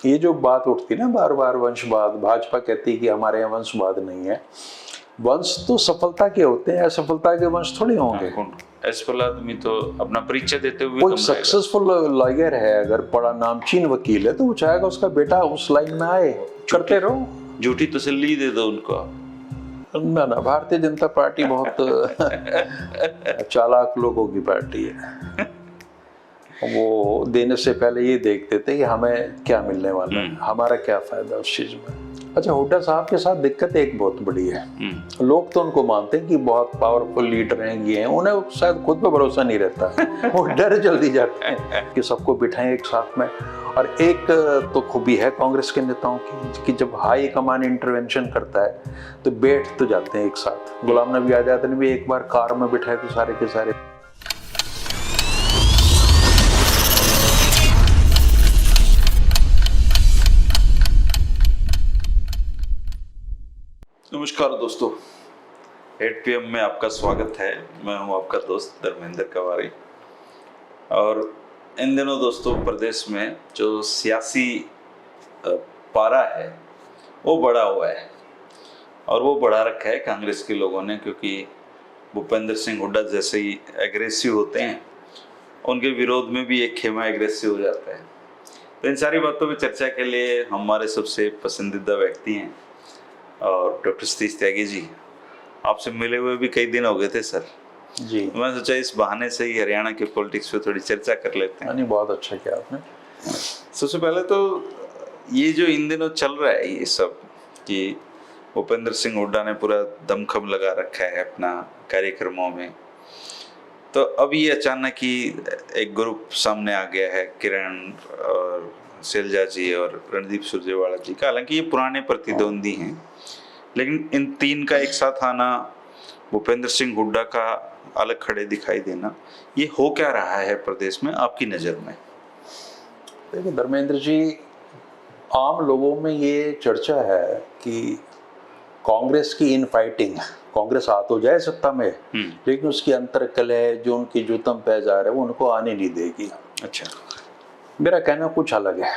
ये जो बात उठती ना बार बार वंशवाद, भाजपा कहती है कि हमारे यहाँ वंशवाद नहीं है। वंश तो सफलता के होते हैं, असफलता के वंश थोड़ी होंगे। असफल आदमी तो अपना परिचय देते हुए कोई सक्सेसफुल लॉयर है, अगर बड़ा नामचीन वकील है, तो वो चाहेगा उसका बेटा उस लाइन में आए। करते रहो, झूठी तसल्ली दे दो उनको। ना ना, भारतीय जनता पार्टी बहुत चालाक लोगों की पार्टी है। वो देने से पहले ये देखते थे कि हमें क्या मिलने वाला है, हमारा क्या फायदा उस चीज में। अच्छा, हुड्डा साहब के साथ दिक्कत एक बहुत बड़ी है। लोग तो उनको मानते हैं कि बहुत पावरफुल लीडर हैं, ये हैं, उन्हें शायद खुद पे भरोसा नहीं रहता है। वो डर जल्दी जाते हैं कि सबको बिठाएं एक साथ में। और एक तो खूबी है कांग्रेस के नेताओं की कि जब हाई कमान इंटरवेंशन करता है तो बैठ तो जाते हैं एक साथ। गुलाम नबी आजाद ने भी एक बार कार में बिठाए तो सारे के सारे। नमस्कार दोस्तों, 8 PM में आपका स्वागत है। मैं हूं आपका दोस्त धर्मेंद्र कवारी। और इन दिनों दोस्तों प्रदेश में जो सियासी पारा है वो बढ़ा हुआ है, और वो बढ़ा रखा है कांग्रेस के लोगों ने, क्योंकि भूपेंद्र सिंह हुड्डा जैसे ही एग्रेसिव होते हैं उनके विरोध में भी एक खेमा एग्रेसिव हो जाता है। तो इन सारी बातों पर चर्चा के लिए हमारे सबसे पसंदीदा व्यक्ति हैं और डॉक्टर सतीश त्यागी जी। आपसे मिले हुए भी कई दिन हो गए थे सर जी। मैं सोचा इस बहाने से ही हरियाणा के पॉलिटिक्स पे थोड़ी चर्चा कर लेते हैं। नहीं, बहुत अच्छा किया आपने। सबसे पहले तो ये जो इन दिनों चल रहा है ये सब कि भूपेंद्र सिंह हुड्डा ने पूरा दमखम लगा रखा है अपना कार्यक्रमों में, तो अब ये अचानक ही एक ग्रुप सामने आ गया है, किरण और शैलजा जी और रणदीप सुरजेवाला जी का। हालांकि ये पुराने प्रतिद्वंदी हैं, लेकिन इन तीन का एक साथ आना, भूपेंद्र सिंह हुड्डा का अलग खड़े दिखाई देना, ये हो क्या रहा है प्रदेश में आपकी नज़र में? देखिए धर्मेंद्र जी, आम लोगों में ये चर्चा है कि कांग्रेस की इन फाइटिंग, कांग्रेस आ तो जाए सत्ता में, लेकिन उसकी अंतर कलह जो उनकी जुतम पैजार है वो उनको आने नहीं देगी। अच्छा, मेरा कहना कुछ अलग है।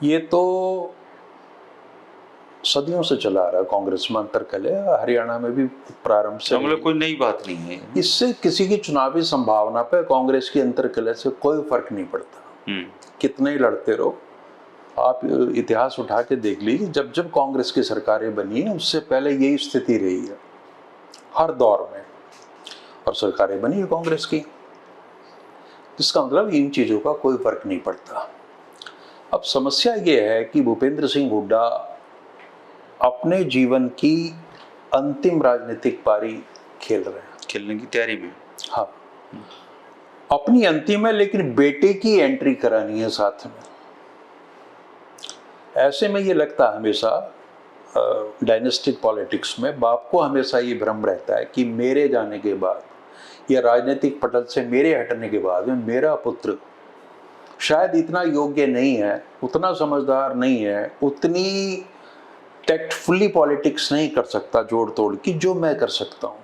ये तो सदियों से चला आ रहा है कांग्रेस में अंतर कलह, हरियाणा में भी प्रारंभ से। मतलब कोई नई बात नहीं है। इससे किसी की चुनावी संभावना पे कांग्रेस की अंतर कलह से कोई फर्क नहीं पड़ता। कितने ही लड़ते रहो, आप इतिहास उठा के देख लीजिए, जब जब कांग्रेस की सरकारें बनी है उससे पहले यही स्थिति रही है हर दौर में, और सरकारें बनी है कांग्रेस की। इसका मतलब इन चीजों का कोई फर्क नहीं पड़ता। अब समस्या ये है कि भूपेंद्र सिंह हुड्डा अपने जीवन की अंतिम राजनीतिक पारी खेल रहे हैं, खेलने की तैयारी में। हाँ, अपनी अंतिम है, लेकिन बेटे की एंट्री करानी है साथ में। ऐसे में ये लगता है हमेशा डायनेस्टिक पॉलिटिक्स में बाप को हमेशा ये भ्रम रहता है कि मेरे जाने के बाद या राजनीतिक पटल से मेरे हटने के बाद में मेरा पुत्र शायद इतना योग्य नहीं है, उतना समझदार नहीं है, उतनी टैक्टफुली पॉलिटिक्स नहीं कर सकता जोड़ तोड़ की जो मैं कर सकता हूँ।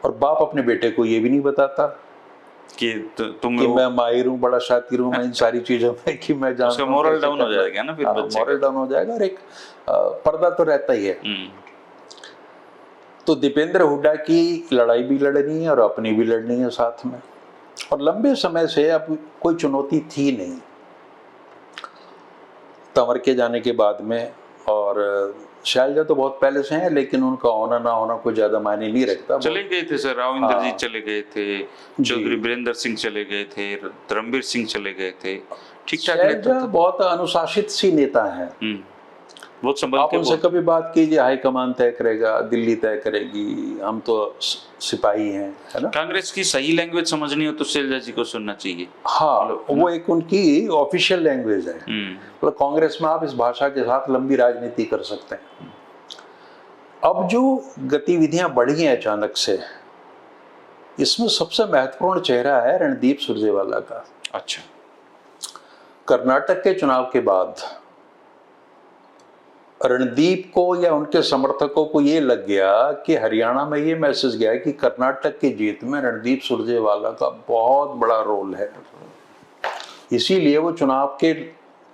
और बाप अपने बेटे को ये भी नहीं बताता कि तुम कि मैं माहिर हूँ, बड़ा शातिर हूँ मैं इन सारी चीजों में, कि मैं जानता हूँ। मोरल डाउन हो जाएगा ना फिर बच्चे, मोरल डाउन हो जाएगा, और एक पर्दा तो रहता ही है। तो दीपेंद्र हुड्डा की लड़ाई भी लड़नी है और अपनी भी लड़नी है साथ में, और लंबे समय से अब कोई चुनौती थी नहीं तंवर के जाने के बाद में। और शैलजा तो बहुत पहले से हैं, लेकिन उनका होना ना होना कोई ज्यादा मायने नहीं रखता। चले गए थे सर, राविंदर जी चले गए थे, चौधरी बीरेंद्र सिंह चले गए थे, धर्मवीर सिंह चले गए थे, ठीक ठाक शैलजा बहुत अनुशासित सी नेता है। बहुत संभल आप के उनसे कभी बात कीजिए, हाईकमान तय करेगा, दिल्ली तय करेगी, हम तो सिपाही हैं, है ना। कांग्रेस की सही लैंग्वेज समझनी हो तो शैलजा जी को सुनना चाहिए। हाँ, वो एक उनकी ऑफिशियल लैंग्वेज है। मतलब कांग्रेस में आप इस भाषा के साथ लंबी राजनीति कर सकते हैं। अब जो गतिविधियां बढ़ी हैं अचानक से, इसमें सबसे महत्वपूर्ण चेहरा है रणदीप सुरजेवाला का। अच्छा, कर्नाटक के चुनाव के बाद रणदीप को या उनके समर्थकों को ये लग गया कि हरियाणा में ये मैसेज गया कि कर्नाटक की जीत में रणदीप सुरजेवाला का बहुत बड़ा रोल है, इसीलिए वो चुनाव के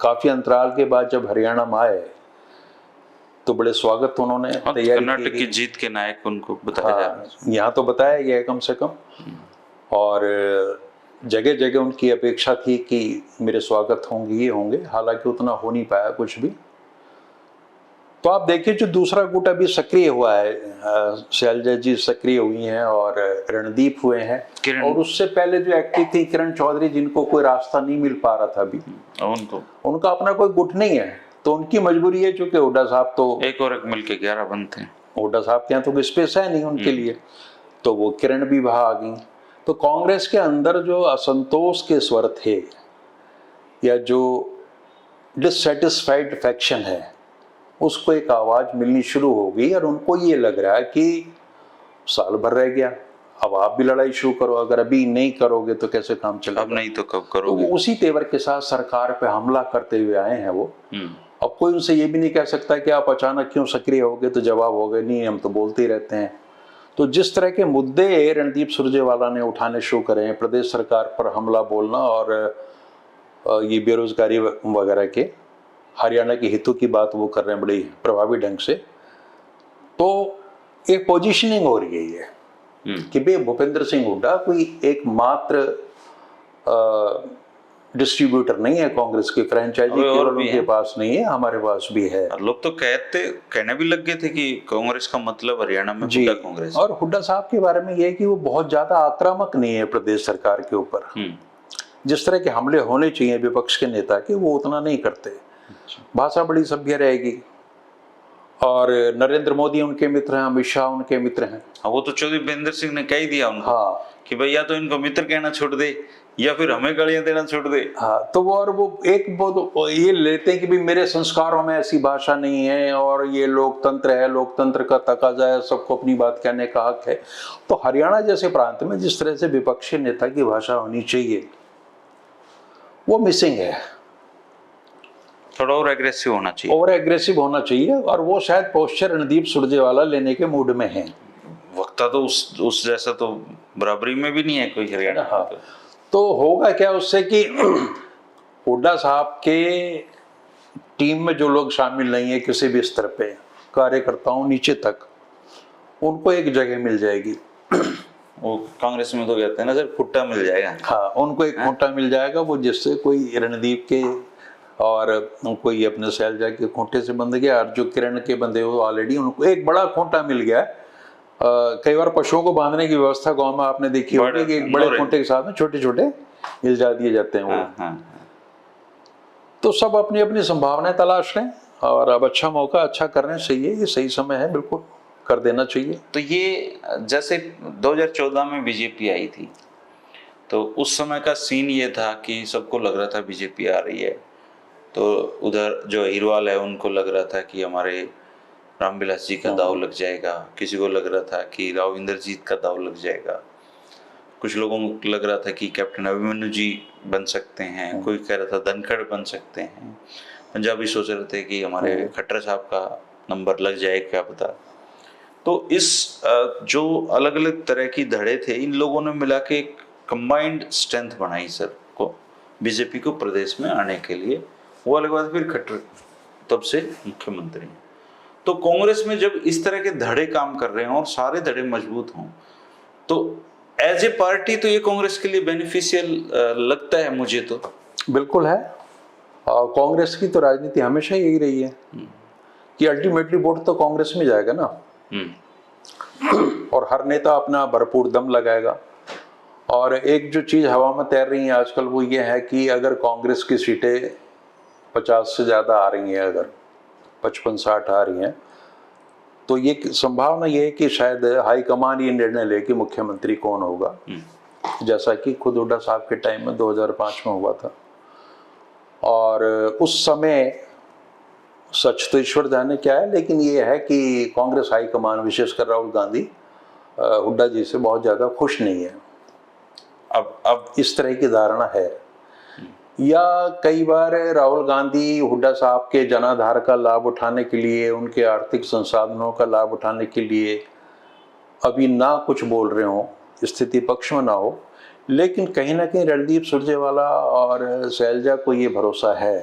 काफी अंतराल के बाद जब हरियाणा में आए तो बड़े स्वागत उन्होंने तैयारी कर्नाटक की जीत के नायक उनको बताया जा रहा है। यहाँ तो बताया गया है कम से कम, और जगह जगह उनकी अपेक्षा थी कि मेरे स्वागत होंगे, ये होंगे, हालांकि उतना हो नहीं पाया कुछ भी। तो आप देखिए जो दूसरा गुट अभी सक्रिय हुआ है, शैलजा जी सक्रिय हुई हैं और रणदीप हुए हैं, और उससे पहले जो एक्टिव थी किरण चौधरी, जिनको कोई रास्ता नहीं मिल पा रहा था अभी, उनका अपना कोई गुट नहीं है, तो उनकी मजबूरी है, चूंकि हुड्डा साहब तो एक और एक मिलके 11 बनते हैं, हुड्डा साहब के यहाँ तो कोई स्पेस है नहीं उनके लिए, तो वो किरण भी वहां आ गई। तो कांग्रेस के अंदर जो असंतोष के स्वर थे या जो डिससेटिस्फाइड फैक्शन है, उसको एक आवाज मिलनी शुरू हो गई, और उनको ये लग रहा है कि साल भर रह गया, अब आप भी लड़ाई शुरू करो, अगर अभी नहीं करोगे तो कैसे काम चलेगा, अब नहीं तो कब करोगे। तो उसी तेवर के साथ सरकार पे हमला करते हुए आए हैं वो। अब कोई उनसे ये भी नहीं कह सकता कि आप अचानक क्यों सक्रिय हो गए, तो जवाब हो गए नहीं, हम तो बोलते ही रहते हैं। तो जिस तरह के मुद्दे रणदीप सुरजेवाला ने उठाने शुरू करे हैं, प्रदेश सरकार पर हमला बोलना और ये बेरोजगारी वगैरह के, हरियाणा के हितों की बात वो कर रहे हैं बड़ी प्रभावी ढंग से, तो एक पोजीशनिंग हो रही है ये कि भाई भूपेंद्र सिंह हुड्डा कोई एकमात्र डिस्ट्रीब्यूटर नहीं है कांग्रेस की, फ्रेंचाइजी केवल उनके पास नहीं है, हमारे पास भी है। लोग तो कहने भी लग गए थे कि कांग्रेस का मतलब हरियाणा में हुड्डा कांग्रेस। और हुड्डा साहब के बारे में ये है कि वो बहुत ज्यादा आक्रामक नहीं है प्रदेश सरकार के ऊपर, जिस तरह के हमले होने चाहिए विपक्ष के नेता के, वो उतना नहीं करते। भाषा बड़ी सभ्य रहेगी, और नरेंद्र मोदी उनके मित्र हैं, अमित शाह उनके मित्र हैं। वो तो चौधरी वीरेंद्र सिंह ने कह ही दिया उनको, कि भाई या तो इनको मित्र कहना छोड़ दे या फिर हमें गालियां देना छोड़ दे। तो वो ये लेते हैं कि भाई मेरे संस्कारों में ऐसी भाषा नहीं है, और ये लोकतंत्र है, लोकतंत्र का तकाजा है, सबको अपनी बात कहने का हक है। तो हरियाणा जैसे प्रांत में जिस तरह से विपक्षी नेता की भाषा होनी चाहिए, वो मिसिंग है। थोड़ा और एग्रेसिव होना चाहिए, और वो शायद पोस्चर रणदीप सुरजेवाला लेने के मूड में है। वक्ता तो उस जैसा तो बराबरी में भी नहीं है कोई हरियाणा। तो होगा क्या उससे कि हुड्डा साहब के टीम में जो लोग शामिल नहीं है किसी भी स्तर पे, कार्यकर्ताओं नीचे तक, उनको एक जगह मिल जाएगी। वो कांग्रेस में तो कहते हैं ना सर, खुट्टा मिल जाएगा। हाँ, उनको एक खुट्टा मिल जाएगा, वो जिससे कोई रणदीप के और कोई अपने शैलजा के खूंटे से बंध गया, और जो किरण के बंधे हो ऑलरेडी, उनको एक बड़ा खूंटा मिल गया। कई बार पशुओं को बांधने की व्यवस्था गांव में आपने देखी होगी कि एक बड़े खूंटे के साथ में छोटे छोटे इल्जा दिए जाते हैं वो। तो सब अपनी अपनी संभावनाएं तलाश रहे हैं, और अब अच्छा मौका, अच्छा कर रहे हैं, सही है, ये सही समय है, बिल्कुल कर देना चाहिए। तो ये जैसे 2014 में बीजेपी आई थी, तो उस समय का सीन ये था कि सबको लग रहा था बीजेपी आ रही है, तो उधर जो अहिरवाल है उनको लग रहा था कि हमारे रामविलास जी का दाव लग जाएगा, किसी को लग रहा था कि राव इंद्रजीत का दाव लग जाएगा, कुछ लोगों को लग रहा था कि कैप्टन अभिमन्यु जी बन सकते हैं, कोई कह रहा था धनखड़ बन सकते हैं, पंजाबी सोच रहे थे कि हमारे खट्टर साहब का नंबर लग जाए, क्या पता। तो इस जो अलग अलग तरह की धड़े थे, इन लोगों ने मिला के एक कंबाइंड स्ट्रेंथ बनाई सर को, बीजेपी को प्रदेश में आने के लिए। वो अलग बात, फिर खट्टर तब से मुख्यमंत्री हैं। तो कांग्रेस में जब इस तरह के धड़े काम कर रहे हैं और सारे धड़े मजबूत हों, तो एज ए पार्टी तो ये कांग्रेस के लिए बेनिफिशियल लगता है मुझे तो। बिल्कुल है, और कांग्रेस की तो राजनीति हमेशा यही रही है कि अल्टीमेटली वोट तो कांग्रेस में जाएगा ना, और हर नेता अपना भरपूर दम लगाएगा। और एक जो चीज हवा में तैर रही है आजकल, वो ये है कि अगर कांग्रेस की सीटें 50 से ज्यादा आ रही हैं, अगर 55-60 आ रही हैं, तो ये संभावना ये है कि शायद हाईकमान ये निर्णय ले कि मुख्यमंत्री कौन होगा, जैसा कि खुद हुड्डा साहब के टाइम में 2005 में हुआ था। और उस समय सच तो ईश्वर जाने क्या है, लेकिन ये है कि कांग्रेस हाईकमान, विशेषकर राहुल गांधी, हुड्डा जी से बहुत ज्यादा खुश नहीं है। अब इस तरह की धारणा है, या कई बार राहुल गांधी हुड्डा साहब के जनाधार का लाभ उठाने के लिए, उनके आर्थिक संसाधनों का लाभ उठाने के लिए अभी ना कुछ बोल रहे हो, स्थिति पक्ष में ना हो, लेकिन कहीं ना कहीं रणदीप सुरजेवाला और शैलजा को ये भरोसा है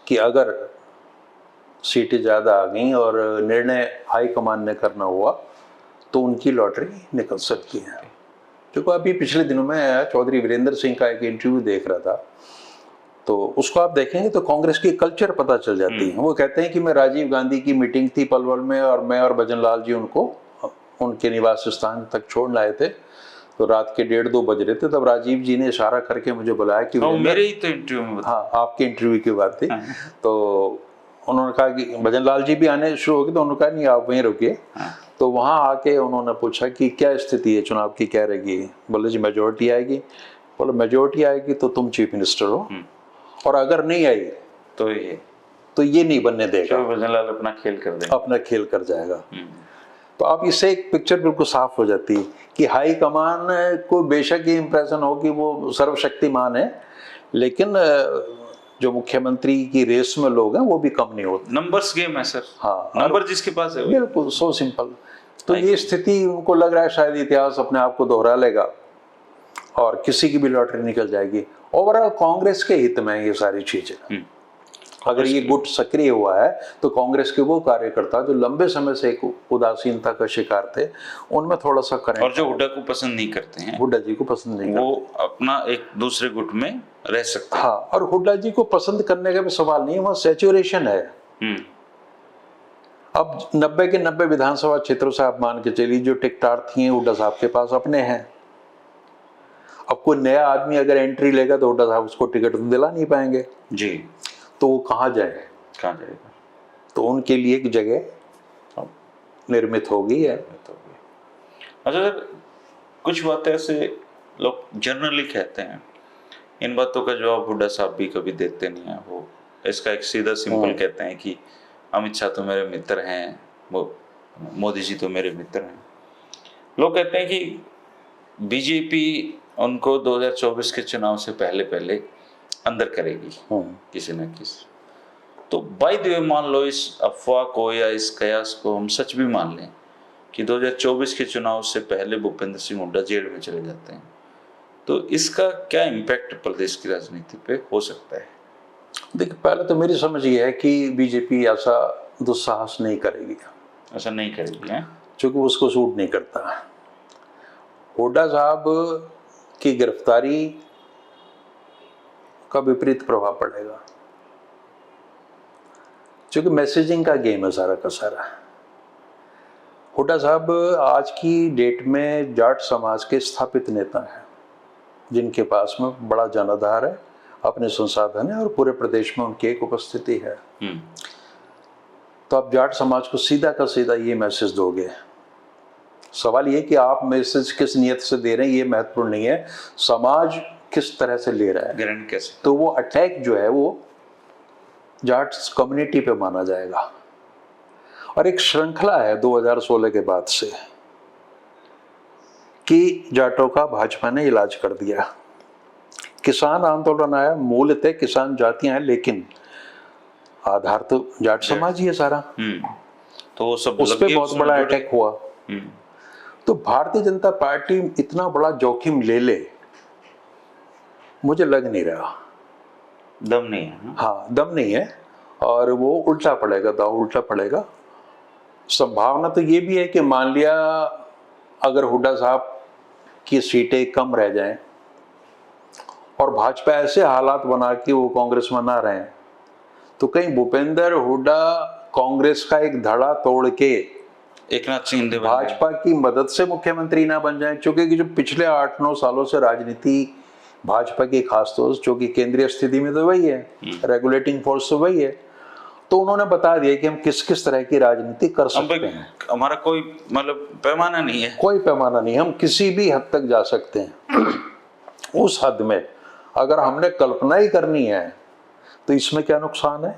कि अगर सीटें ज़्यादा आ गई और निर्णय हाईकमान ने करना हुआ तो उनकी लॉटरी निकल सकती है। देखो अभी पिछले दिनों में चौधरी वीरेंद्र सिंह का एक इंटरव्यू देख रहा था, तो उसको आप देखेंगे तो कांग्रेस की कल्चर पता चल जाती है। वो कहते हैं कि मैं राजीव गांधी की मीटिंग थी पलवल में और मैं और भजन लाल जी उनको उनके निवास स्थान तक छोड़ लाए थे, तो रात के 1:30-2 बज रहे थे, तब राजीव जी ने इशारा करके मुझे बुलाया कि मेरे ही तो इंटरव्यू में हाँ आपके इंटरव्यू की बात थी। तो उन्होंने कहा कि भजन लाल जी भी आने शुरू हो गए, तो उन्होंने कहा नहीं आप वहीं रुकिए। तो वहाँ आके उन्होंने पूछा कि क्या स्थिति है चुनाव की, क्या रहेगी? बोले जी मेजोरिटी आएगी। बोले मेजोरिटी आएगी तो तुम चीफ मिनिस्टर हो, और अगर नहीं आई तो ये नहीं बनने देगा, भजन लाल अपना खेल कर देगा, अपना खेल कर जाएगा। तो अब इससे एक पिक्चर बिल्कुल साफ हो जाती है कि हाई कमान को बेशक ये इंप्रेशन हो कि वो सर्वशक्तिमान है, लेकिन जो मुख्यमंत्री की रेस में लोग हैं वो भी कम नहीं होते। नंबर्स गेम है सर। हाँ, नंबर जिसके पास है बिल्कुल सो सिंपल। तो ये स्थिति उनको लग रहा है शायद इतिहास अपने आप को दोहरा लेगा और किसी की भी लॉटरी निकल जाएगी। ओवरऑल कांग्रेस के हित में ये सारी चीजें। अगर ये गुट सक्रिय हुआ है तो कांग्रेस के वो कार्यकर्ता जो लंबे समय से एक उदासीनता का शिकार थे उनमें थोड़ा सा करें, और जो हुड्डा को पसंद नहीं करते हैं, हुड्डा जी को पसंद नहीं वो अपना एक दूसरे गुट में रह सकते हैं। हाँ, और हुड्डा जी को पसंद करने का भी सवाल नहीं है, वहाँ सैचुरेशन है। अब 90 के 90 विधानसभा क्षेत्रों से आप मान के चलिए जो टिकटार्थी हैं हुड्डा साहब के पास अपने हैं। अब कोई नया आदमी अगर एंट्री लेगा तो हुड्डा साहब उसको टिकट तो दिला नहीं पाएंगे जी, तो वो कहाँ जाएगा? तो उनके लिए एक जगह निर्मित हो गई है। अच्छा सर, कुछ बातें ऐसे लोग जनरली कहते हैं, इन बातों का जवाब हुड्डा साहब भी कभी देते नहीं है। वो इसका एक सीधा सिंपल कहते हैं कि अमित शाह तो मेरे मित्र हैं, वो मोदी जी तो मेरे मित्र हैं। लोग कहते हैं कि बीजेपी उनको 2024 के चुनाव से पहले अंदर करेगी किसी न किसी। तो बाय द वे मान लो इस अफवाह को या इस कयास को हम सच भी मान लें कि 2024 के चुनाव से पहले भूपेंद्र सिंह हुड्डा जेल में चले जाते हैं, तो इसका क्या इम्पैक्ट प्रदेश की राजनीति पे हो सकता है? देखिए, पहले तो मेरी समझ ये है कि बीजेपी ऐसा दुस्साहस नहीं करेगी। ऐसा नहीं करेगी है, क्योंकि उसको सूट नहीं करता। हुड्डा साहब की गिरफ्तारी का विपरीत प्रभाव पड़ेगा, क्योंकि मैसेजिंग का गेम है सारा का सारा। हुड्डा साहब आज की डेट में जाट समाज के स्थापित नेता हैं, जिनके पास में बड़ा जनाधार है, अपने संसाधन है और पूरे प्रदेश में उनकी एक उपस्थिति है। तो आप जाट समाज को सीधा का सीधा ये मैसेज दोगे। सवाल ये कि आप मैसेज किस नियत से दे रहे हैं ये महत्वपूर्ण नहीं है, समाज किस तरह से ले रहा है, ग्रहण कैसे। तो वो अटैक जो है वो जाट कम्युनिटी पे माना जाएगा। और एक श्रृंखला है 2016 के बाद से कि जाटों का भाजपा ने इलाज कर दिया। किसान आंदोलन आया, मूलतः किसान जातियां हैं, लेकिन आधार तो जाट समाज ही है सारा। तो वो सब उस पे बहुत बड़ा अटैक हुआ। तो भारतीय जनता पार्टी इतना बड़ा जोखिम ले ले, मुझे लग नहीं रहा। दम नहीं है। हाँ, दम नहीं है, और वो उल्टा पड़ेगा, दाव उल्टा पड़ेगा। संभावना तो ये भी है कि मान लिया अगर हुड्डा साहब की सीटें कम रह जाएं और भाजपा ऐसे हालात बना कि वो कांग्रेस में ना रहें, तो कहीं भूपेंद्र हुड्डा कांग्रेस का एक धड़ा तोड़ के एक नाथ शिंदे भाजपा की मदद से मुख्यमंत्री ना बन जाए। क्योंकि जो पिछले 8-9 सालों से राजनीति भाजपा की खास तौर से, जो कि केंद्रीय स्थिति में तो वही है, रेगुलेटिंग फोर्स तो वही है, तो उन्होंने बता दिया कि हम किस किस तरह की राजनीति कर सकते हैं। हमारा कोई मतलब पैमाना नहीं है, कोई पैमाना नहीं, हम किसी भी हद तक जा सकते हैं। उस हद में अगर हमने कल्पना ही करनी है तो इसमें क्या नुकसान है?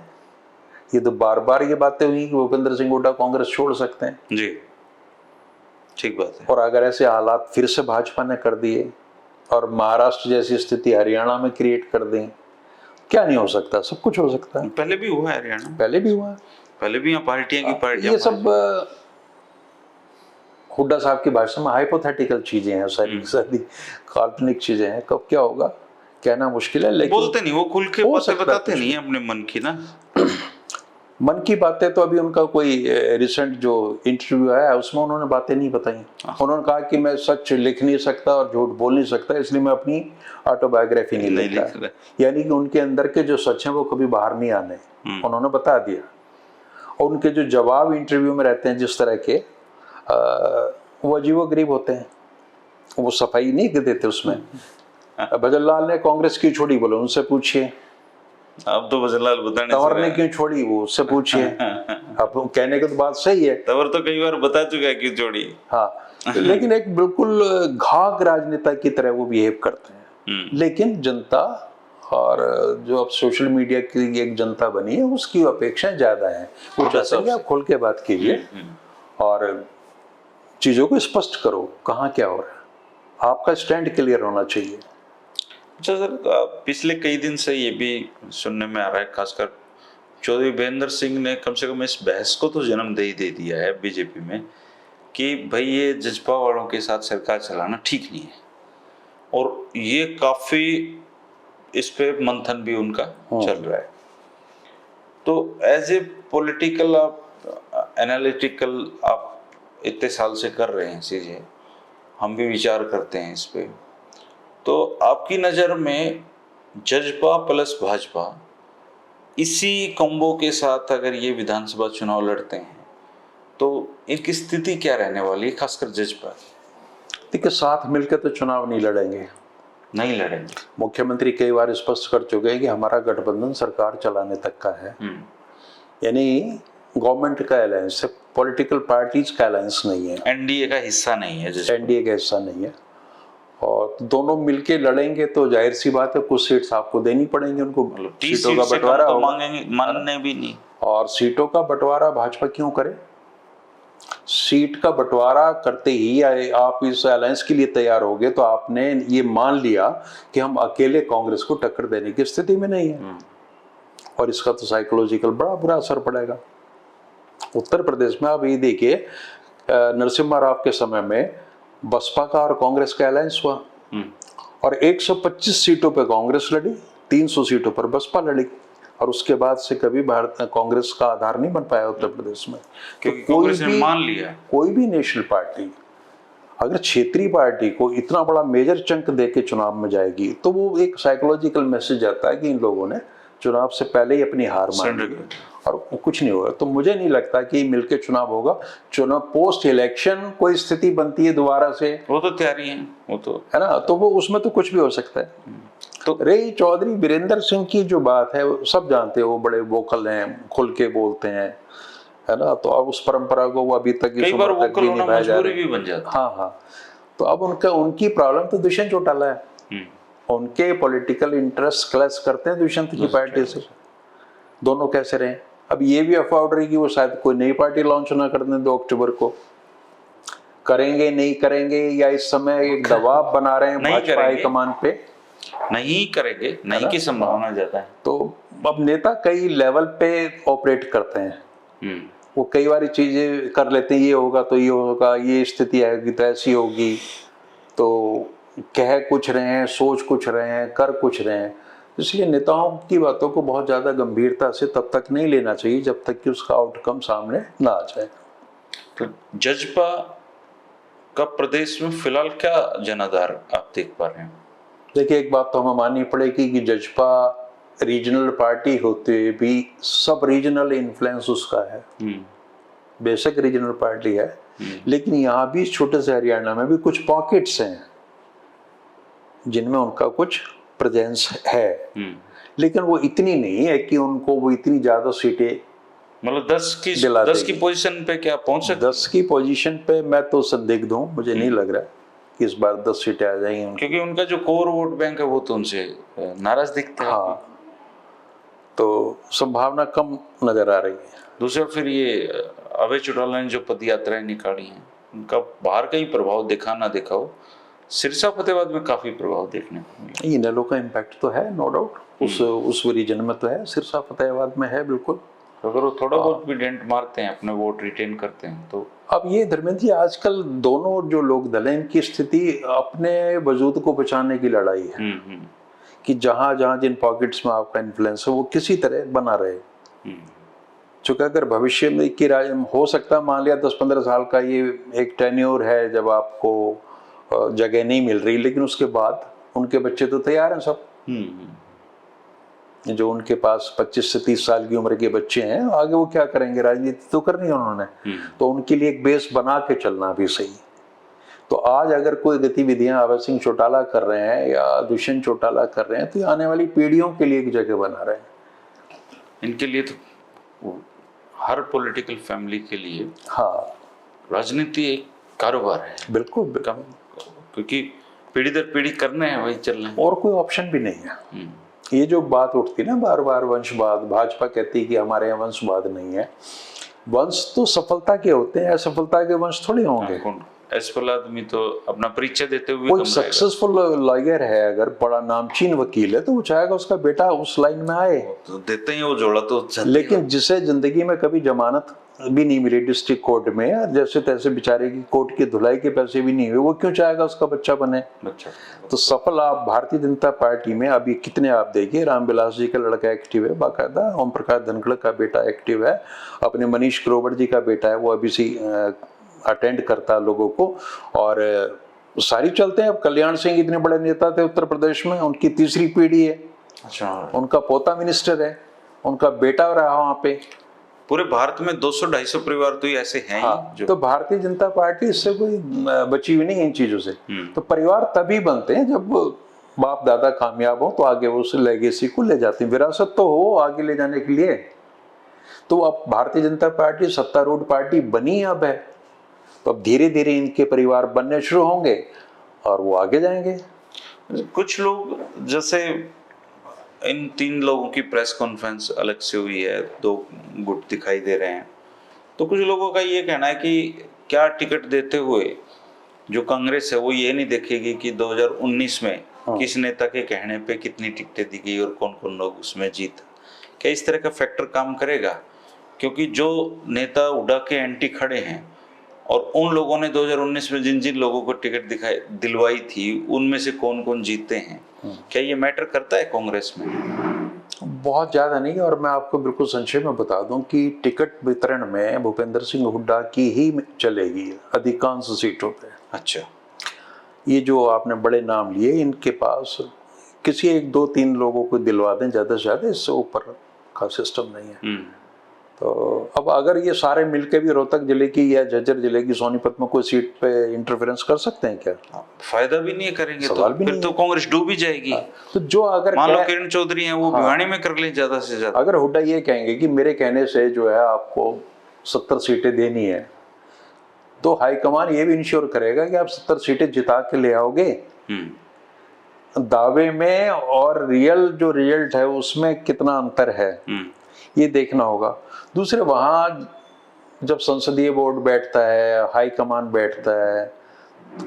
ये तो बार बार ये बातें हुई कि भूपेंद्र सिंह हुड्डा कांग्रेस छोड़ सकते हैं जी, ठीक बात है। और अगर ऐसे हालात फिर से भाजपा ने कर दिए और महाराष्ट्र जैसी स्थिति हरियाणा में क्रिएट कर दें, क्या नहीं हो सकता? सब कुछ हो सकता है। पहले भी हुआ है हरियाणा, पहले भी हुआ है, पहले भी यहाँ पार्टियां की पार्टियां। ये सब हुड्डा साहब की भाषा में हाइपोथेटिकल चीजें हैं, सारी सारी काल्पनिक चीजें हैं। कब क्या होगा कहना मुश्किल है, लेकिन बोलते नहीं, वो खुल के हो बातें सकता है बताते कुछ नहीं है अपने मन की ना। मन की बातें तो अभी उनका कोई रिसेंट जो इंटरव्यू आया है उसमें उन्होंने बातें नहीं बताई। उन्होंने कहा कि मैं सच लिख नहीं सकता और झूठ बोल नहीं सकता, इसलिए मैं अपनी ऑटोबायोग्राफी नहीं नहीं लिखता। लिख रहा। यानी कि उनके अंदर के जो सच हैं वो कभी बाहर नहीं आने, उन्होंने बता दिया। और उनके जो जवाब इंटरव्यू में रहते हैं जिस तरह के वो अजीबोगरीब होते हैं, वो सफाई नहीं देते उसमें। भजन लाल ने कांग्रेस की छोड़ी, बोलो उनसे पूछिए। अब तो भजनलाल बताने तंवर ने क्यों छोड़ी, वो उससे पूछिए। अब कहने की तो बात सही है, तंवर तो कई बार बता चुका है कि जोड़ी। हाँ, लेकिन एक बिल्कुल घाघ राजनेता की तरह वो बिहेव करते हैं। लेकिन जनता और जो अब सोशल मीडिया की एक जनता बनी है उसकी अपेक्षाएं ज्यादा है। वो चाहते हैं कि आप खोल के बात कीजिए और चीजों को स्पष्ट करो, कहाँ क्या हो रहा है, आपका स्टैंड क्लियर होना चाहिए। अच्छा सर, पिछले कई दिन से ये भी सुनने में आ रहा है, खासकर चौधरी वीरेंद्र सिंह ने कम से कम इस बहस को तो जन्म दे ही दे दिया है बीजेपी में कि भाई ये जजपा वालों के साथ सरकार चलाना ठीक नहीं है, और ये काफी इस पे मंथन भी उनका चल रहा है। तो एज ए पॉलिटिकल आप एनालिटिकल आप इतने साल से कर रहे हैं चीजें, हम भी विचार करते हैं इस पे, तो आपकी नज़र में जजपा प्लस भाजपा इसी कॉम्बो के साथ अगर ये विधानसभा चुनाव लड़ते हैं तो इनकी स्थिति क्या रहने वाली है, खासकर जजपा? देखिए, साथ मिलकर तो चुनाव नहीं लड़ेंगे, नहीं लड़ेंगे। मुख्यमंत्री कई बार स्पष्ट कर चुके हैं कि हमारा गठबंधन सरकार चलाने तक का है, यानी गवर्नमेंट का अलायंस है, पॉलिटिकल पार्टीज का अलायंस नहीं है, एनडीए का हिस्सा नहीं है, एनडीए का हिस्सा नहीं है। और दोनों मिलके लड़ेंगे तो जाहिर सी बात है कुछ सीट्स आपको देनी पड़ेंगी उनको, सीटों का बंटवारा तो मांगेंगे, मानने भी नहीं। और सीटों का बंटवारा भाजपा क्यों करे? सीट का बंटवारा करते ही आप इस अलायंस के लिए तैयार हो गए तो आपने ये मान लिया कि हम अकेले कांग्रेस को टक्कर देने की स्थिति में नहीं है, और इसका तो साइकोलॉजिकल बड़ा बुरा असर पड़ेगा। उत्तर प्रदेश में आप ये देखिए, नरसिम्हा राव के समय में बसपा का और कांग्रेस का अलायंस हुआ और 125 सीटों पर कांग्रेस लड़ी, 300 सीटों पर बसपा लड़ी, और उसके बाद से कभी भारत कांग्रेस का आधार नहीं बन पाया उत्तर प्रदेश में। क्योंकि कांग्रेस ने मान लिया कोई भी नेशनल पार्टी अगर क्षेत्रीय पार्टी को इतना बड़ा मेजर चंक देके चुनाव में जाएगी तो वो एक साइकोलॉजिकल मैसेज आता है कि इन लोगों ने चुनाव से पहले ही अपनी हार मान ली और कुछ नहीं होगा। तो मुझे नहीं लगता कि मिलके चुनाव होगा। चुनाव पोस्ट इलेक्शन कोई स्थिति बनती है दोबारा से, वो तो तैयारी है, वो तो है ना, तो वो उसमें तो कुछ भी हो सकता है। तो रही चौधरी वीरेंद्र सिंह की जो बात है, सब जानते हैं, वो बड़े वोकल हैं, खुल के बोलते हैं, है ना, तो अब उस परंपरा को वो अभी तक कई बार वोकल होना मजबूरी भी बन जाता है। हाँ हाँ, तो अब उनकी प्रॉब्लम तो दुष्यंत चौटाला है, उनके पॉलिटिकल इंटरेस्ट क्लैश करते हैं दुष्यंत की पार्टी से। दोनों कैसे रहे? अब ये भी अफवाह उड़ रही कि वो शायद कोई नई पार्टी लॉन्च ना करने 2 अक्टूबर को, करेंगे नहीं करेंगे, या इस समय एक दबाव बना रहे हैं भाजपा हाईकमान पे, नहीं करेंगे, नहीं की संभावना ज्यादा है। तो अब नेता कई लेवल पे ऑपरेट करते हैं, वो कई बार चीजें कर लेते हैं, ये होगा तो ये होगा, ये स्थिति आएगी तो ऐसी होगी, तो कह कुछ रहे हैं, सोच कुछ रहे हैं, कर कुछ रहे हैं। इसलिए नेताओं की बातों को बहुत ज्यादा गंभीरता से तब तक नहीं लेना चाहिए जब तक कि उसका आउटकम सामने ना आ जाए। तो जजपा का प्रदेश में फिलहाल क्या जनाधार आप देख पा रहे हैं? देखिए, एक बात तो हमें माननी पड़ेगी कि जजपा रीजनल पार्टी होते हुए भी सब रीजनल इन्फ्लुएंस उसका है, बेशक रीजनल पार्टी है, लेकिन यहाँ भी छोटे से हरियाणा में भी कुछ पॉकेट्स हैं जिनमें उनका कुछ प्रेजेंस है, लेकिन वो इतनी नहीं है कि उनको वो इतनी ज्यादा सीटें, मतलब 10 की पोजीशन पे क्या पहुंच सकते? 10 की पोजीशन पे मैं तो संदिग्ध हूँ, मुझे नहीं लग रहा कि इस बार 10 सीटें आ जाएंगी, क्योंकि उनका जो कोर वोट बैंक है वो तो उनसे नाराज दिखता है। हाँ, तो संभावना कम नजर आ रही है। दूसरा, फिर ये अभय चौटाला ने जो पद यात्राएं निकाली हैं, उनका बाहर का ही प्रभाव देखा ना देखा हो, सिरसा फतेहाबाद में काफी प्रभाव देखने को मिला। इनेलो का इम्पैक्ट तो है, नो डाउट, उस रीजन में तो है, सिरसा फतेहाबाद में है बिल्कुल। अगर वो थोड़ा बहुत भी डेंट मारते हैं, अपने वोट रिटेन करते हैं तो। अब ये धर्मेंद्र जी, आजकल दोनों जो लोग दल हैं, इनकी स्थिति अपने वजूद को बचाने की लड़ाई है, कि जहां जहां जिन पॉकेट्स में आपका इन्फ्लुएंस है वो किसी तरह बना रहे। चूंकि अगर भविष्य में की राय हो सकता है, मान लिया 10-15 साल का ये एक टेन्योर है जब आपको जगह नहीं मिल रही, लेकिन उसके बाद उनके बच्चे तो तैयार हैं सब। जो उनके पास 25 से 30 साल की उम्र के बच्चे हैं, आगे वो क्या करेंगे, राजनीति तो करनी है उन्होंने, तो उनके लिए एक बेस बना के चलना भी सही। तो आज अगर कोई गतिविधियां अभय सिंह चौटाला कर रहे हैं या दुष्यंत चौटाला कर रहे हैं, तो ये आने वाली पीढ़ियों के लिए एक जगह बना रहे हैं। इनके लिए तो हर पॉलिटिकल फैमिली के लिए हाँ, राजनीति एक कारोबार है। बिल्कुल, क्योंकि पीढ़ी दर पीढ़ी करने हैं, वही चलना है, और कोई ऑप्शन भी नहीं है। ये जो बात उठती ना बार बार वंशवाद, भाजपा कहती है कि हमारे यहाँ वंशवाद नहीं है। वंश तो सफलता के होते हैं, असफलता के वंश थोड़ी होंगे। असफल आदमी तो अपना परिचय देते हुए कोई सक्सेसफुल लॉयर है, अगर बड़ा नामचीन वकील है, तो वो चाहेगा उसका बेटा उस लाइन में आए, तो देते ही वो जोड़ा तो। लेकिन जिसे जिंदगी में कभी जमानत भी नहीं मिली डिस्ट्रिक्ट कोर्ट में, जैसे तैसे बेचारे की कोर्ट की धुलाई के पैसे भी नहीं हुए, वो क्यों चाहेगा उसका बच्चा बने? तो सफल आप भारतीय जनता पार्टी में अभी कितने आप देखिए, रामविलास जी का लड़का एक्टिव है बाकायदा, ओम प्रकाश धनखड़ का बेटा एक्टिव है, अपने मनीष ग्रोवर जी का बेटा है, वो अभी से अटेंड करता है लोगों को, और सारी चलते हैं। अब कल्याण सिंह इतने बड़े नेता थे उत्तर प्रदेश में, उनकी तीसरी पीढ़ी है। अच्छा, उनका पोता मिनिस्टर है, उनका बेटा रहा वहां पे। पूरे भारत में 200-250 परिवार तो ऐसे हैं। हाँ, तो भारतीय जनता पार्टी इससे कोई बची हुई नहीं इन चीजों से। तो परिवार तभी बनते हैं जब बाप दादा कामयाब हो, तो आगे वो उस लेगेसी को ले जाते हैं। विरासत तो हो आगे ले जाने के लिए। तो अब भारतीय जनता पार्टी सत्तारूढ़ पार्टी बनी अब है, तो अब धीरे धीरे इनके परिवार बनने शुरू होंगे और वो आगे जाएंगे। कुछ लोग, जैसे इन 3 लोगों की प्रेस कॉन्फ्रेंस अलग से हुई है, 2 गुट दिखाई दे रहे हैं, तो कुछ लोगों का ये कहना है कि क्या टिकट देते हुए जो कांग्रेस है वो ये नहीं देखेगी कि 2019 में किस नेता के कहने पे कितनी टिकटें दी गई और कौन कौन लोग उसमें जीता। क्या इस तरह का फैक्टर काम करेगा? क्योंकि जो नेता उड़ा के एंटी खड़े हैं और उन लोगों ने 2019 में जिन जिन लोगों को टिकट दिलवाई थी, उनमें से कौन कौन जीते हैं, क्या ये मैटर करता है कांग्रेस में? बहुत ज्यादा नहीं, और मैं आपको बिल्कुल संक्षेप में बता दूं कि टिकट वितरण में भूपेंद्र सिंह हुड्डा की ही चलेगी अधिकांश सीटों पे। अच्छा, ये जो आपने बड़े नाम लिए, इनके पास किसी 1-2-3 लोगों को दिलवा दें ज्यादा से ज्यादा, इससे ऊपर का सिस्टम नहीं है। तो अब अगर ये सारे मिलके भी रोहतक जिले की या झज्जर जिले की सोनीपत में कोई सीट पे इंटरफेरेंस कर सकते हैं क्या? फायदा भी नहीं करेंगे, सवाल तो भी फिर नहीं तो कांग्रेस डूब ही जाएगी। तो जो अगर मान लो किरण चौधरी हैं, वो भिवानी में कर लें ज्यादा से ज्यादा। अगर हुड्डा ये कहेंगे कि मेरे कहने से जो है आपको 70 सीटें देनी है, तो हाईकमान ये भी इंश्योर करेगा कि आप 70 सीटें जिता के ले आओगे। दावे में और रियल जो रिजल्ट है उसमें कितना अंतर है, ये देखना होगा। दूसरे, वहां जब संसदीय बोर्ड बैठता है, हाई कमान बैठता है,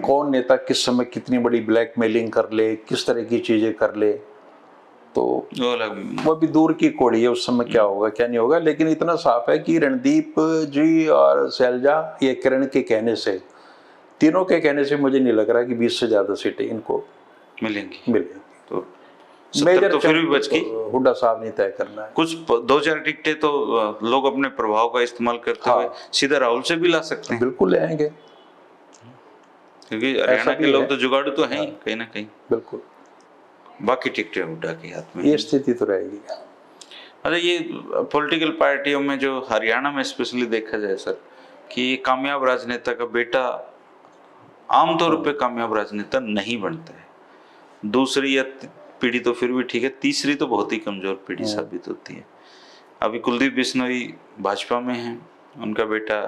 कौन नेता किस समय कितनी बड़ी ब्लैकमेलिंग कर ले, किस तरह की चीजें कर ले, तो वो भी दूर की कौड़ी है, उस समय क्या होगा क्या नहीं होगा। लेकिन इतना साफ है कि रणदीप जी और शैलजा, ये किरण के कहने से, तीनों के कहने से मुझे नहीं लग रहा कि 20 से ज्यादा सीटें इनको मिलेंगी। तो तो फिर भी बच गई, हुड्डा साहब ने तय करना है। कुछ 2-4 टिकटें तो लोग अपने प्रभाव का इस्तेमाल करते हुए सीधा राहुल से भी ला सकते हैं। बिल्कुल ले आएंगे, क्योंकि हरियाणा के लोग तो जुगाड़ू तो हैं कहीं ना कहीं। बिल्कुल, बाकी टिकटें हुड्डा के हाथ में, ये स्थिति तो रहेगी। अच्छा, ये पॉलिटिकल पार्टियों में जो हरियाणा में स्पेशली देखा जाए सर, कि कामयाब राजनेता का बेटा आमतौर पे कामयाब राजनेता नहीं बनता है। दूसरी या पीढ़ी तो फिर भी ठीक है, तीसरी तो बहुत ही कमजोर पीढ़ी साबित होती है। अभी कुलदीप बिश्नोई भाजपा में हैं, उनका बेटा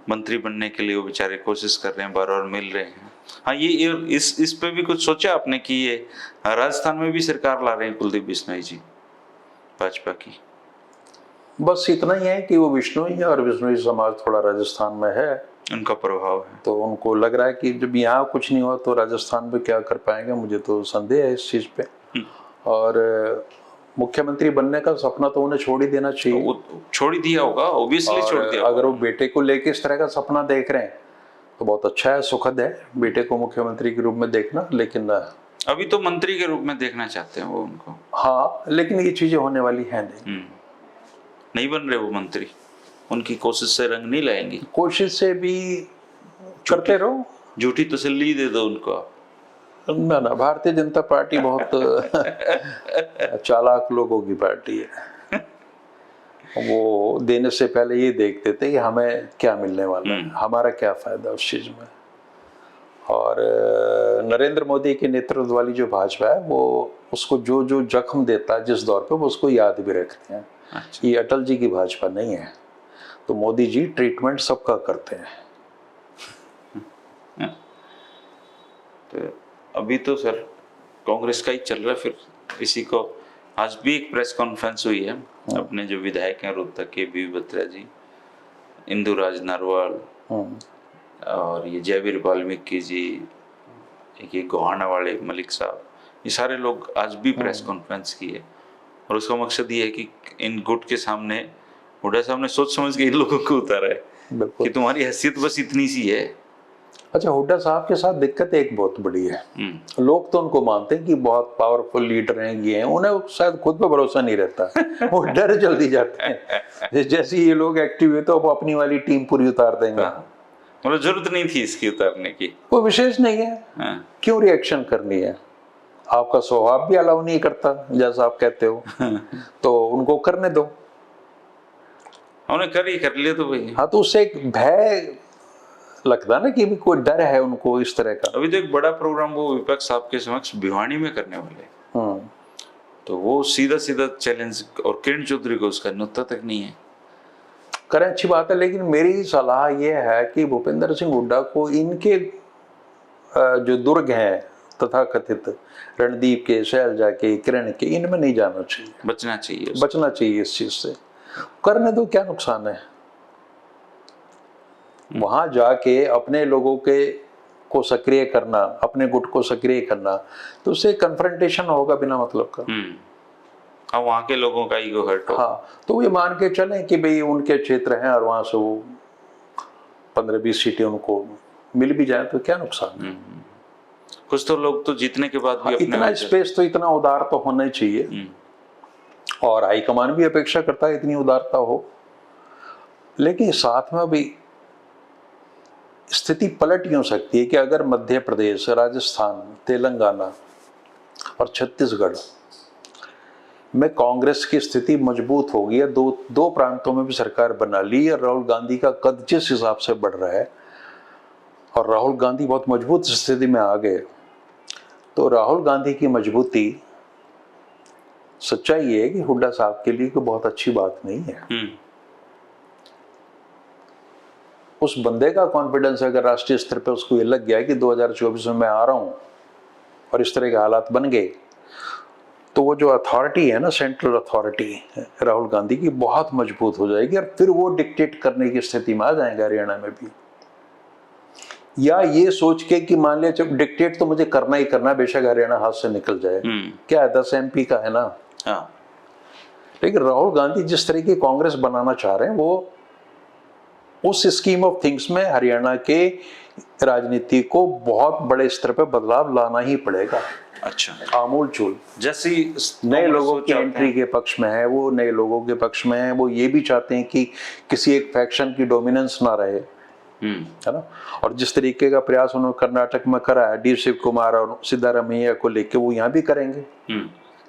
मंत्री बनने के लिए वो बेचारे कोशिश कर रहे हैं, बार-बार मिल रहे हैं। हाँ, ये इस पे भी कुछ सोचा आपने कि ये राजस्थान में भी सरकार ला रहे हैं कुलदीप बिश्नोई जी भाजपा की? बस इतना ही है कि वो बिश्नोई है और बिश्नोई समाज थोड़ा राजस्थान में है, उनका प्रभाव है, तो उनको लग रहा है कि जब यहाँ कुछ नहीं हुआ तो राजस्थान में क्या कर पाएंगे। मुझे तो संदेह है इस चीज पे। और मुख्यमंत्री बनने का सपना तो उन्हें छोड़ ही देना चाहिए। तो छोड़ ही दिया होगा, ऑब्वियसली छोड़ दिया। अगर वो बेटे को लेके इस तरह का सपना देख रहे हैं तो बहुत अच्छा है, सुखद है बेटे को मुख्यमंत्री के रूप में देखना। लेकिन अभी तो मंत्री के रूप में देखना चाहते हैं वो उनको। हाँ, लेकिन ये चीजें होने वाली हैं नहीं। नहीं बन रहे वो मंत्री, उनकी कोशिश से रंग नहीं लाएंगे। कोशिश से भी करते रहो, झूठी तसल्ली दे दो उनको आप। ना ना, भारतीय जनता पार्टी बहुत चालाक लोगों की पार्टी है। वो देने से पहले ये देखते थे कि हमें क्या मिलने वाला है, हमारा क्या फायदा उस चीज में। और नरेंद्र मोदी के नेतृत्व वाली जो भाजपा है वो उसको जो जो जख्म देता है जिस दौर पे, वो उसको याद भी रखते हैं। अच्छा। ये अटल जी की भाजपा नहीं है। तो मोदी जी ट्रीटमेंट सबका करते हैं। तो अभी तो सर कांग्रेस का ही चल रहा है। फिर इसी को आज भी एक प्रेस कॉन्फ्रेंस हुई है, अपने जो विधायक हैं रोहतक के बीवी बत्रा जी, इंदुराज नरवाल और ये जयवीर वाल्मीकि जी, ये गोहाना वाले मलिक साहब, ये सारे लोग आज भी प्रेस कॉन्फ्रेंस की है। और उसका मकसद ये है कि इन गुट के सामने हुड्डा साहब ने सोच समझ के इन लोगों को उतारा है कि तुम्हारी हैसियत बस इतनी सी है। अच्छा, हुड्डा साहब के साथ दिक्कत एक बहुत बड़ी है। लोग तो उनको मानते हैं कि बहुत पावरफुल लीडर हैं, ये हैं, उन्हें शायद खुद पे भरोसा नहीं रहता। वो डर जल्दी जाते हैं। जैसे ये लोग एक्टिव हुए तो वो अपनी वाली टीम पूरी उतार देंगे। मतलब जरूरत नहीं थी इसकी उतारने की, कोई विशेष नहीं है। क्यों रिएक्शन करनी है? आपका स्वभाव भी अलाउ नहीं करता जैसा आप कहते हो। तो उनको करने दो, उन्हें कर लिया तो भाई। हाँ, तो उससे एक भय लगता ना कि भी कोई डर है उनको इस तरह का। अभी तो एक बड़ा प्रोग्राम वो विपक्ष आपके समक्ष भिवानी में करने वाले, तो वो सीधा सीधा चैलेंज, और किरण चौधरी को उसका नुक्ता तक नहीं है। करें, अच्छी बात है, लेकिन मेरी सलाह ये है कि भूपेंद्र सिंह हुड्डा को इनके जो दुर्ग हैं तथा कथित रणदीप के, शैलजा के, किरण के, इनमें नहीं जाना चाहिए, बचना चाहिए, बचना चाहिए इस चीज से। करने दो, क्या नुकसान है? वहां जाके अपने लोगों के को सक्रिय करना, अपने गुट को सक्रिय करना, तो उससे कन्फ्रंटेशन होगा बिना मतलब का। अब वहां के लोगों का ईगो हर्ट हो। हाँ, तो ये मान के चलें कि भाई उनके क्षेत्र हैं और वहां से वो 15-20 सीटें उनको मिल भी जाए तो क्या नुकसान है? कुछ तो लोग तो जीतने के बाद भी इतना स्पेस तो, इतना उदार तो होना ही चाहिए। और हाईकमान भी अपेक्षा करता है इतनी उदारता हो, लेकिन साथ में भी स्थिति पलट यूं सकती है कि अगर मध्य प्रदेश, राजस्थान, तेलंगाना और छत्तीसगढ़ में कांग्रेस की स्थिति मजबूत हो गई है, दो प्रांतों में भी सरकार बना ली और राहुल गांधी का कद जिस हिसाब से बढ़ रहा है और राहुल गांधी बहुत मजबूत स्थिति में आ गए, तो राहुल गांधी की मजबूती, सच्चाई है कि हुड्डा साहब के लिए कोई बहुत अच्छी बात नहीं है। उस बंदे का कॉन्फिडेंस अगर राष्ट्रीय स्तर पे उसको ये लग गया है कि 2024 में मैं आ रहा हूं और इस तरह के हालात बन गए, तो वो जो अथॉरिटी है ना, सेंट्रल अथॉरिटी राहुल गांधी की, बहुत मजबूत हो जाएगी और फिर वो डिक्टेट करने की स्थिति में आ जाएगा हरियाणा में भी। या ये सोच के कि मान लिया जब डिक्टेट तो मुझे करना ही करना, बेशक हरियाणा हाथ से निकल जाए, क्या है 10 MP का है ना। लेकिन राहुल गांधी जिस तरह की कांग्रेस बनाना चाह रहे हैं, वो उस स्कीम ऑफ थिंग्स में हरियाणा के राजनीति को बहुत बड़े स्तर पर बदलाव लाना ही पड़ेगा। अच्छा, आमूल चूल। जैसे नए लोगों की एंट्री के पक्ष में है, वो नए लोगों के पक्ष में है, वो ये भी चाहते हैं कि किसी एक फैक्शन की डोमिनेंस ना रहे, है ना। और जिस तरीके का प्रयास उन्होंने कर्नाटक में करा है डी शिव कुमार और सिद्धारमैया को लेके, वो यहाँ भी करेंगे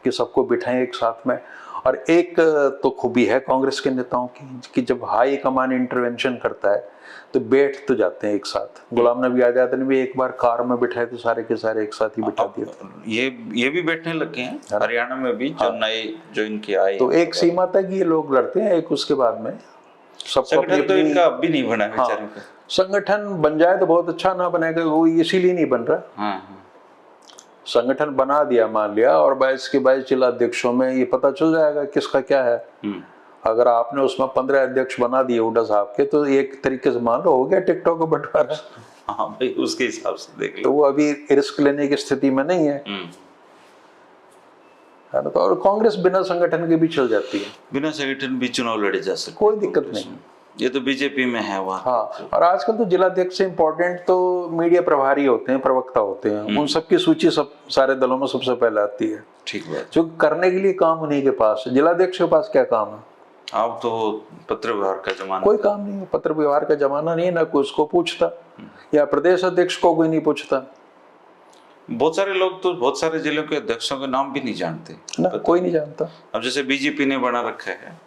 कि सबको बिठाएं एक साथ में। और एक तो खूबी है कांग्रेस के नेताओं की कि जब हाई कमान इंटरवेंशन करता है तो बैठ तो जाते हैं एक साथ। गुलाम नबी आजाद ने भी एक बार कार में बिठाए तो सारे के सारे एक साथ ही बिठा दिए। ये भी बैठने लग गए हैं हरियाणा में भी, जो नए जो इनके आए, तो एक सीमा तक ये लोग लड़ते हैं, एक उसके बाद में संगठन तो इनका अब भी नहीं बना बेचारों का। संगठन बन जाए तो बहुत अच्छा, ना बनेगा वो इसीलिए नहीं बन रहा। संगठन बना दिया मान लिया और 22 के 22 जिला अध्यक्षों में ये पता चल जाएगा किसका क्या है। अगर आपने उसमें 15 अध्यक्ष बना दिए हुड्डा साहब के, तो एक तरीके से मान लो हो गया टिकटॉक का बंटवारा। हाँ भाई, उसके हिसाब से देख लो। तो वो अभी रिस्क लेने की स्थिति में नहीं है, है ना। तो और कांग्रेस बिना संगठन के भी चल जाती है, बिना संगठन भी चुनाव लड़े जा सकते, कोई दिक्कत नहीं। ये तो बीजेपी में है वहाँ। हाँ, और आजकल तो जिलाध्यक्ष से इम्पोर्टेंट तो मीडिया प्रभारी होते हैं, प्रवक्ता होते हैं, उन सबकी सूची सब सारे दलों में सबसे पहले आती है। ठीक बात। जो करने के लिए काम उन्हीं के पास है। जिलाध्यक्ष के पास क्या काम है? अब तो पत्र व्यवहार का जमाना, कोई काम नहीं है, पत्र व्यवहार का जमाना नहीं है, ना कोई उसको पूछता, या प्रदेश अध्यक्ष को कोई नहीं पूछता। बहुत सारे लोग तो बहुत सारे जिलों के अध्यक्षों के नाम भी नहीं जानते ना, कोई नहीं जानता। अब जैसे बीजेपी ने बना रखा है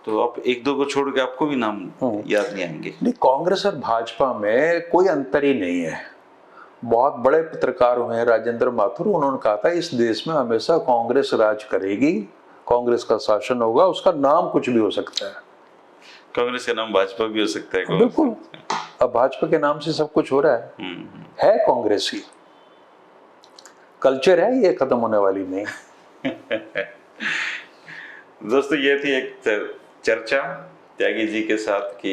तो आप एक दो को छोड़ के आपको भी नाम याद नहीं आएंगे। नहीं, कांग्रेस और भाजपा में कोई अंतर ही नहीं है। बहुत बड़े पत्रकार हुए हैं राजेंद्र माथुर, उन्होंने कहा था इस देश में हमेशा कांग्रेस राज करेगी, कांग्रेस का शासन होगा, उसका नाम कुछ भी हो सकता है। कांग्रेस का नाम भाजपा भी हो सकता है। बिल्कुल, अब भाजपा के नाम से सब कुछ हो रहा है कांग्रेस ही। कल्चर है, ये खत्म होने वाली नहीं। दोस्तों, ये थी एक चर्चा त्यागी जी के साथ कि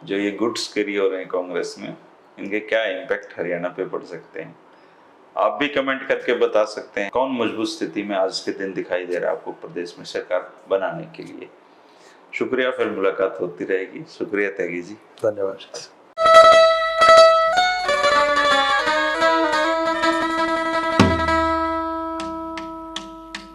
जो ये गुड्स कैरी हो रहे हैं कांग्रेस में, इनके क्या इम्पैक्ट हरियाणा पे पड़ सकते हैं। आप भी कमेंट करके बता सकते हैं कौन मजबूत स्थिति में आज के दिन दिखाई दे रहा है आपको प्रदेश में सरकार बनाने के लिए। शुक्रिया, फिर मुलाकात होती रहेगी। शुक्रिया त्यागी जी, धन्यवाद।